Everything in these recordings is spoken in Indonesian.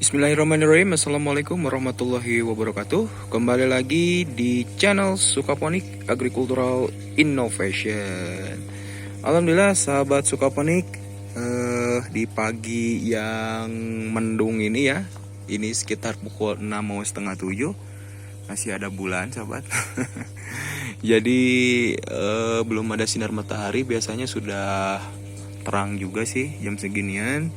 Bismillahirrahmanirrahim. Assalamualaikum warahmatullahi wabarakatuh. Kembali lagi di channel Sukaponik Agricultural Innovation. Alhamdulillah sahabat Sukaponik, di pagi yang mendung ini ya, ini sekitar pukul 6 mau setengah 7, masih ada bulan sahabat. Jadi belum ada sinar matahari, biasanya sudah terang juga sih jam seginian.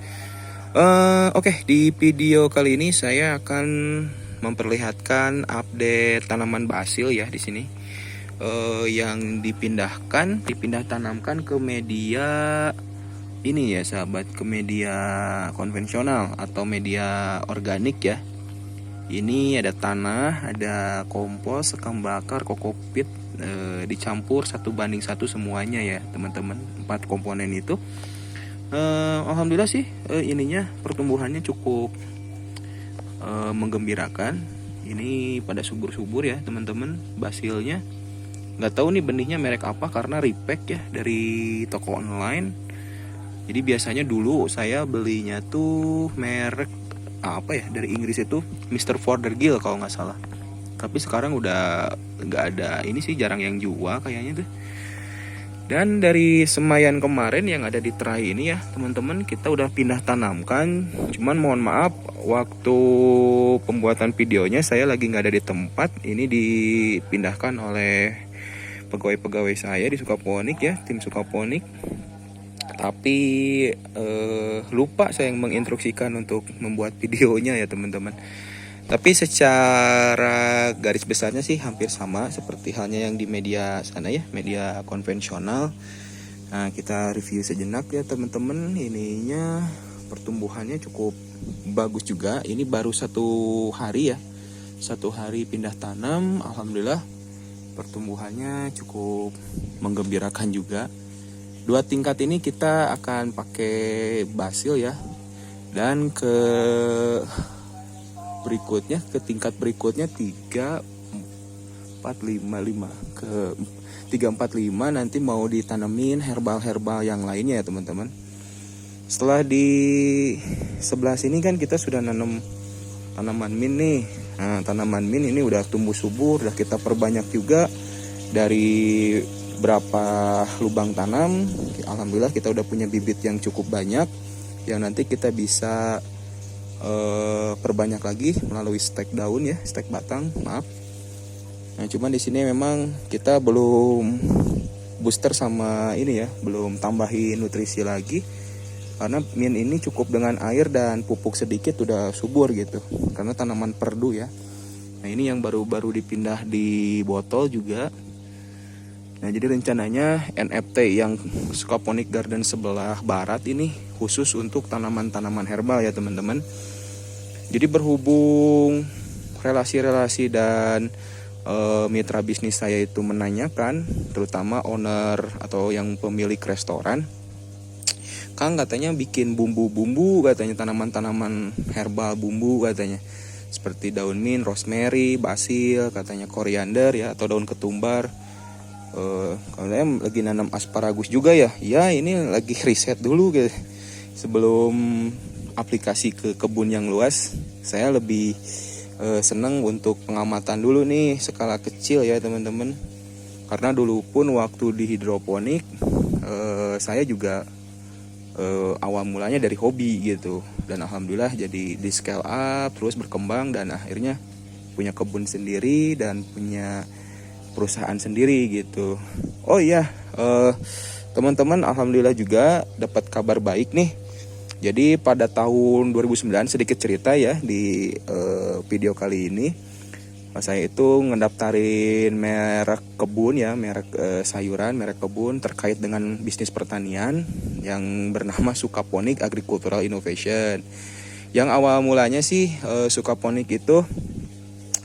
Oke, di video kali ini saya akan memperlihatkan update tanaman basil ya di sini, yang dipindah tanamkan ke media ini ya sahabat, ke media konvensional atau media organik ya. Ini ada tanah, ada kompos, sekam bakar, kokopit, dicampur 1:1 semuanya ya teman-teman, 4 komponen itu. Alhamdulillah sih, ininya pertumbuhannya cukup menggembirakan. Ini pada subur-subur ya teman-teman basilnya. Nggak tahu nih benihnya merek apa karena repack ya dari toko online. Jadi biasanya dulu saya belinya tuh merek apa ya, dari Inggris itu Mr. Fothergill kalau nggak salah. Tapi sekarang udah nggak ada, ini sih jarang yang jual kayaknya tuh. Dan dari semaian kemarin yang ada di tray ini ya teman-teman, kita udah pindah tanamkan. Cuman mohon maaf, waktu pembuatan videonya saya lagi nggak ada di tempat. Ini dipindahkan oleh pegawai-pegawai saya di Sukaponik ya, tim Sukaponik. Tapi lupa saya yang menginstruksikan untuk membuat videonya ya teman-teman. Tapi secara garis besarnya sih hampir sama seperti halnya yang di media sana ya, media konvensional. Nah, kita review sejenak ya teman-teman. Ininya pertumbuhannya cukup bagus juga. Ini baru 1 hari ya, 1 hari pindah tanam. Alhamdulillah pertumbuhannya cukup menggembirakan juga. 2 tingkat ini kita akan pakai basil ya. Dan ke tingkat berikutnya 3, 4, 5 ke 3, 4, 5 nanti mau ditanemin herbal yang lainnya ya teman-teman. Setelah di sebelah sini kan kita sudah nanam tanaman mint nih. Nah, tanaman mint ini udah tumbuh subur, udah kita perbanyak juga dari berapa lubang tanam. Alhamdulillah kita udah punya bibit yang cukup banyak yang nanti kita bisa perbanyak lagi melalui stek daun ya, stek batang, maaf. Nah, cuman di sini memang kita belum booster sama ini ya, belum tambahin nutrisi lagi karena mint ini cukup dengan air dan pupuk sedikit udah subur gitu. Karena tanaman perdu ya. Nah, ini yang baru-baru dipindah di botol juga. Nah, jadi rencananya NFT yang Sukaponik Garden sebelah barat ini khusus untuk tanaman-tanaman herbal ya teman-teman. Jadi berhubung relasi-relasi dan mitra bisnis saya itu menanyakan, terutama owner atau yang pemilik restoran, Kang katanya bikin bumbu-bumbu, katanya tanaman-tanaman herbal bumbu katanya. Seperti daun mint, rosemary, basil, katanya koriander ya, atau daun ketumbar. Kalau saya lagi nanam asparagus juga ya. Ya, ini lagi riset dulu guys. Sebelum aplikasi ke kebun yang luas, saya lebih senang untuk pengamatan dulu nih skala kecil ya teman-teman. Karena dulu pun waktu di hidroponik, saya juga awal mulanya dari hobi gitu. Dan alhamdulillah jadi di scale up, terus berkembang dan akhirnya punya kebun sendiri dan punya perusahaan sendiri gitu. Oh iya, teman-teman, alhamdulillah juga dapat kabar baik nih. Jadi pada tahun 2009, sedikit cerita ya di video kali ini, saya itu ngedaftarin merek kebun ya, merek sayuran, merek kebun terkait dengan bisnis pertanian yang bernama Sukaponik Agricultural Innovation. Yang awal mulanya sih Sukaponik itu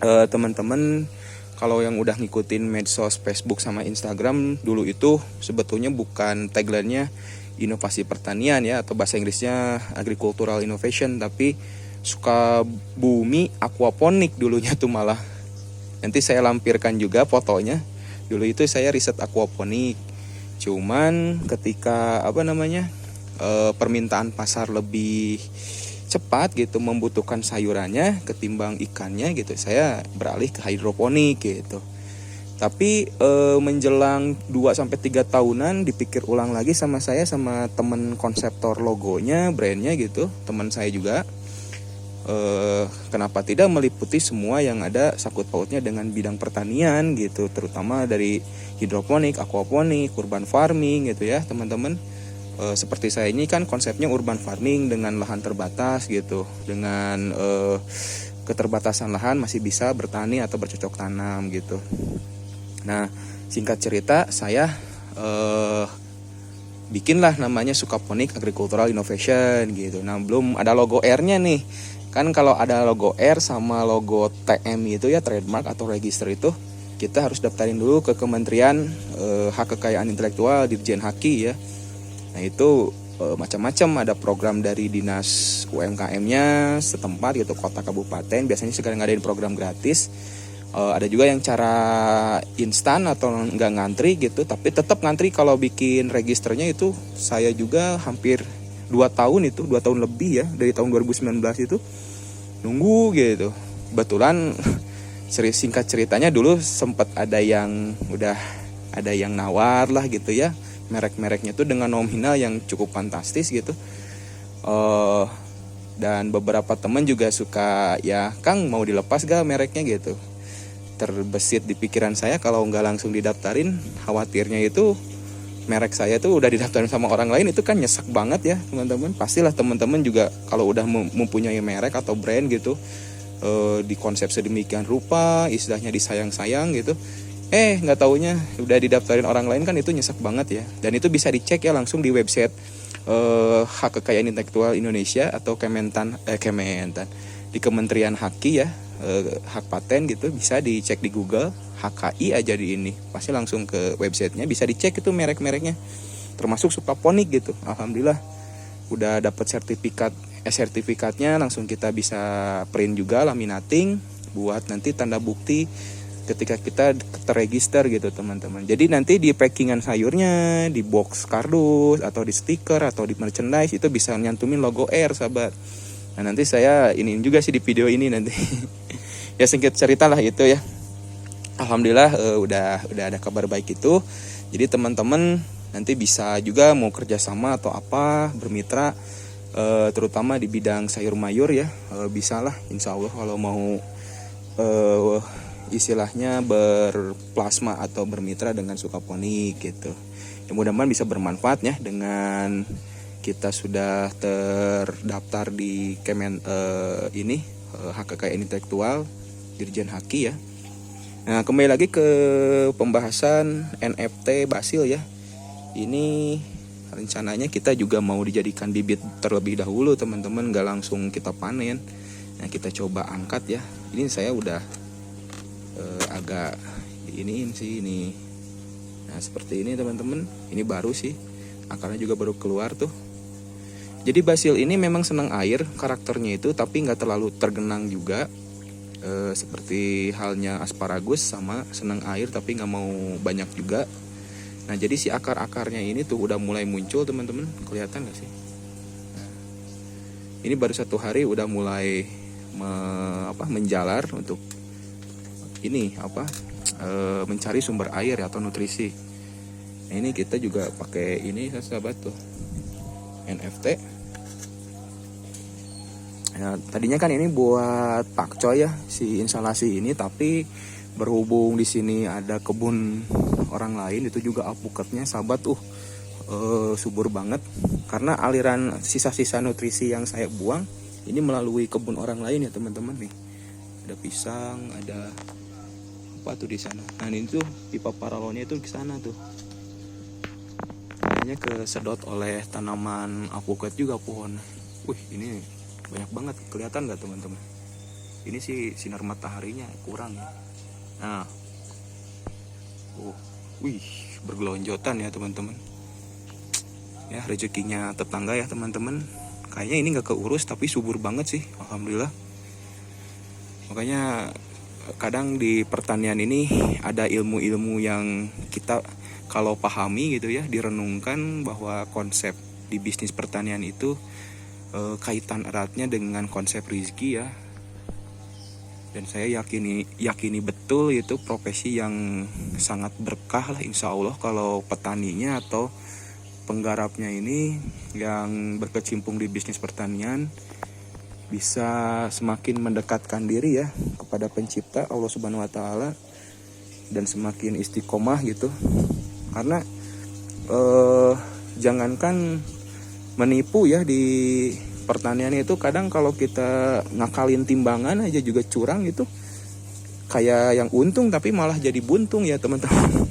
teman-teman, kalau yang udah ngikutin medsos Facebook sama Instagram dulu itu sebetulnya bukan tagline-nya inovasi pertanian ya, atau bahasa Inggrisnya agricultural innovation, tapi Sukabumi aquaponik dulunya tuh malah. Nanti saya lampirkan juga fotonya. Dulu itu saya riset aquaponik. Cuman ketika permintaan pasar lebih cepat gitu membutuhkan sayurannya ketimbang ikannya gitu, saya beralih ke hidroponik gitu. Tapi menjelang 2-3 tahunan dipikir ulang lagi sama saya sama temen konseptor logonya, brandnya gitu, teman saya juga. Kenapa tidak meliputi semua yang ada sangkut pautnya dengan bidang pertanian gitu, terutama dari hidroponik, aquaponik, urban farming gitu ya teman-teman. Seperti saya ini kan konsepnya urban farming dengan lahan terbatas gitu, dengan keterbatasan lahan masih bisa bertani atau bercocok tanam gitu. Nah, singkat cerita saya bikinlah namanya Sukaponik Agricultural Innovation gitu. Nah, belum ada logo R-nya nih. Kan kalau ada logo R sama logo TM itu ya, trademark atau register itu, kita harus daftarin dulu ke Kementerian Hak Kekayaan Intelektual, Dirjen Haki ya. Nah, itu macam-macam, ada program dari dinas UMKM-nya setempat gitu, kota kabupaten, biasanya sekarang ngadain program gratis. Ada juga yang cara instan atau nggak ngantri gitu, tapi tetap ngantri kalau bikin registernya itu. Saya juga hampir 2 tahun itu, 2 tahun lebih ya, dari tahun 2019 itu nunggu gitu. Kebetulan singkat ceritanya dulu sempat ada yang nawar lah gitu ya, merek-mereknya tuh dengan nominal yang cukup fantastis gitu. Dan beberapa teman juga suka ya, Kang mau dilepas gak mereknya gitu. Terbesit di pikiran saya kalau nggak langsung didaftarin, khawatirnya itu merek saya tuh udah didaftarin sama orang lain, itu kan nyesek banget ya teman-teman. Pastilah teman-teman juga kalau udah mempunyai merek atau brand gitu, di konsep sedemikian rupa, istilahnya disayang-sayang gitu, nggak taunya udah didaftarin orang lain, kan itu nyesek banget ya. Dan itu bisa dicek ya langsung di website Hak Kekayaan Intelektual Indonesia atau Kementan di Kementerian Haki ya, hak paten gitu, bisa dicek di Google HKI aja di ini, pasti langsung ke websitenya, bisa dicek itu merek-mereknya, termasuk Sukaponik gitu. Alhamdulillah udah dapat sertifikatnya, langsung kita bisa print juga, laminating buat nanti tanda bukti ketika kita terregister gitu teman-teman. Jadi nanti di packingan sayurnya, di box kardus atau di stiker atau di merchandise itu bisa nyantumin logo R sahabat. Nah, nanti saya iniin juga sih di video ini nanti. Ya singkat cerita lah itu ya. Alhamdulillah udah ada kabar baik itu. Jadi teman-teman nanti bisa juga mau kerjasama atau apa, bermitra, terutama di bidang sayur mayur ya, bisa lah insya Allah kalau mau istilahnya berplasma atau bermitra dengan Sukaponik gitu. Ya, mudah-mudahan bisa bermanfaat ya dengan kita sudah terdaftar di Hak Kekayaan Intelektual Dirjen Haki ya. Nah, kembali lagi ke pembahasan NFT Basil ya. Ini rencananya kita juga mau dijadikan bibit terlebih dahulu teman-teman, gak langsung kita panen. Nah, kita coba angkat ya. Ini saya udah agak iniin sih ini. Nah, seperti ini teman-teman. Ini baru sih, akarnya juga baru keluar tuh. Jadi basil ini memang senang air karakternya itu, tapi nggak terlalu tergenang juga, seperti halnya asparagus, sama senang air tapi nggak mau banyak juga. Nah, jadi si akar-akarnya ini tuh udah mulai muncul teman-teman, kelihatan nggak sih? Nah, ini baru 1 hari udah mulai menjalar untuk ini mencari sumber air atau nutrisi. Nah, ini kita juga pakai ini sahabat tuh, NFT. Nah, tadinya kan ini buat pakcoy ya si instalasi ini, tapi berhubung di sini ada kebun orang lain, itu juga alpukatnya sahabat subur banget, karena aliran sisa-sisa nutrisi yang saya buang ini melalui kebun orang lain ya teman-teman nih. Ada pisang, ada apa tuh di sana. Nah, ini tuh pipa paralonnya itu ke sana tuh. Kesedot oleh tanaman alpukat juga pohon. Wih, ini banyak banget, kelihatan nggak teman-teman? Ini sih sinar mataharinya kurang ya. Nah, wih, bergelonjotan ya teman-teman. Ya, rezekinya tetangga ya teman-teman. Kayaknya ini nggak keurus tapi subur banget sih, alhamdulillah. Makanya kadang di pertanian ini ada ilmu-ilmu yang kita kalau pahami gitu ya, direnungkan bahwa konsep di bisnis pertanian itu kaitan eratnya dengan konsep rizki ya. Dan saya yakini betul itu profesi yang sangat berkah lah insya Allah kalau petaninya atau penggarapnya ini yang berkecimpung di bisnis pertanian bisa semakin mendekatkan diri ya kepada pencipta Allah Subhanahu wa taala dan semakin istiqomah gitu. Karena jangankan menipu ya di pertanian itu, kadang kalau kita ngakalin timbangan aja juga curang itu, kayak yang untung tapi malah jadi buntung ya teman-teman.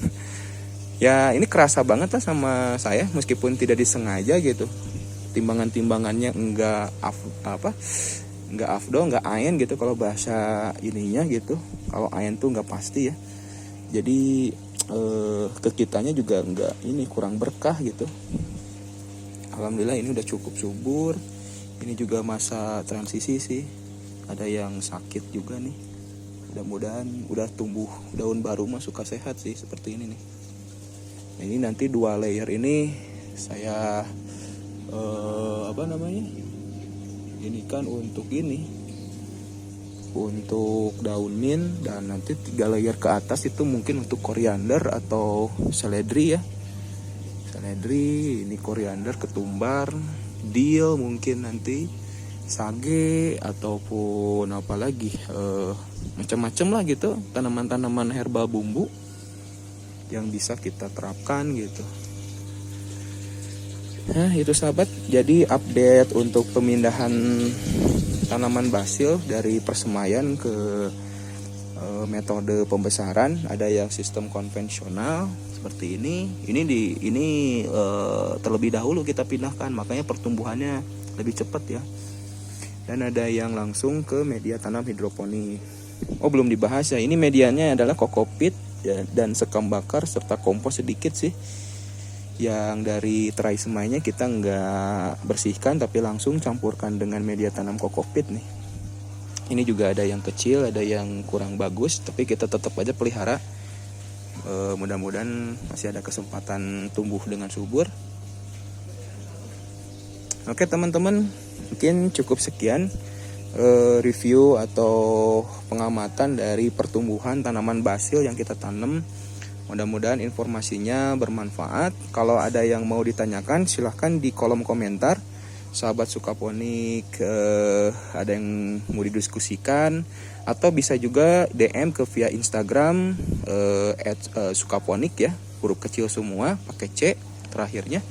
Ya ini kerasa banget lah sama saya meskipun tidak disengaja gitu. Timbangannya enggak afdol, enggak ayen gitu kalau bahasa ininya gitu. Kalau ayen tuh enggak pasti ya. Jadi ke kitanya juga enggak ini kurang berkah gitu. Alhamdulillah ini udah cukup subur. Ini juga masa transisi sih. Ada yang sakit juga nih. Mudah-mudahan udah tumbuh daun baru mah suka sehat sih seperti ini nih. Nah, ini nanti 2 layer ini saya ini kan untuk daun mint, dan nanti 3 layer ke atas itu mungkin untuk koriander atau seledri ya. Seledri, ini koriander, ketumbar, dill mungkin nanti, sage ataupun apa lagi, macam-macam lah gitu, tanaman-tanaman herbal bumbu yang bisa kita terapkan gitu. Nah itu sahabat, jadi update untuk pemindahan tanaman basil dari persemaian ke metode pembesaran. Ada yang sistem konvensional seperti ini terlebih dahulu kita pindahkan, makanya pertumbuhannya lebih cepat ya. Dan ada yang langsung ke media tanam hidroponik. Oh belum dibahas ya, ini medianya adalah kokopit ya, dan sekam bakar serta kompos sedikit sih. Yang dari terai semainya kita nggak bersihkan tapi langsung campurkan dengan media tanam kokopit nih. Ini juga ada yang kecil, ada yang kurang bagus, tapi kita tetap aja pelihara. Mudah-mudahan masih ada kesempatan tumbuh dengan subur. Oke teman-teman, mungkin cukup sekian review atau pengamatan dari pertumbuhan tanaman basil yang kita tanam. Mudah-mudahan informasinya bermanfaat. Kalau ada yang mau ditanyakan silahkan di kolom komentar. Sahabat Sukaponik ada yang mau didiskusikan, atau bisa juga DM ke via Instagram @sukaponik ya, huruf kecil semua pakai C terakhirnya.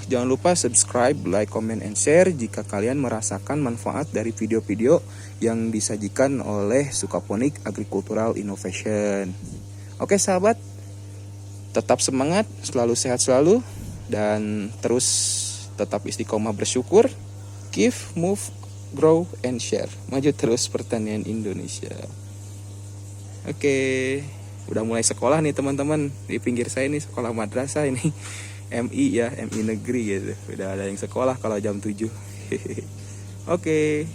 Jangan lupa subscribe, like, comment, and share jika kalian merasakan manfaat dari video-video yang disajikan oleh Sukaponik Agricultural Innovation. Oke sahabat, tetap semangat, selalu sehat selalu, dan terus tetap istiqomah bersyukur. Give, move, grow, and share. Maju terus pertanian Indonesia. Oke, udah mulai sekolah nih teman-teman. Di pinggir saya ini sekolah madrasah ini. MI ya, MI negeri gitu. Udah ada yang sekolah kalau jam 7. Oke.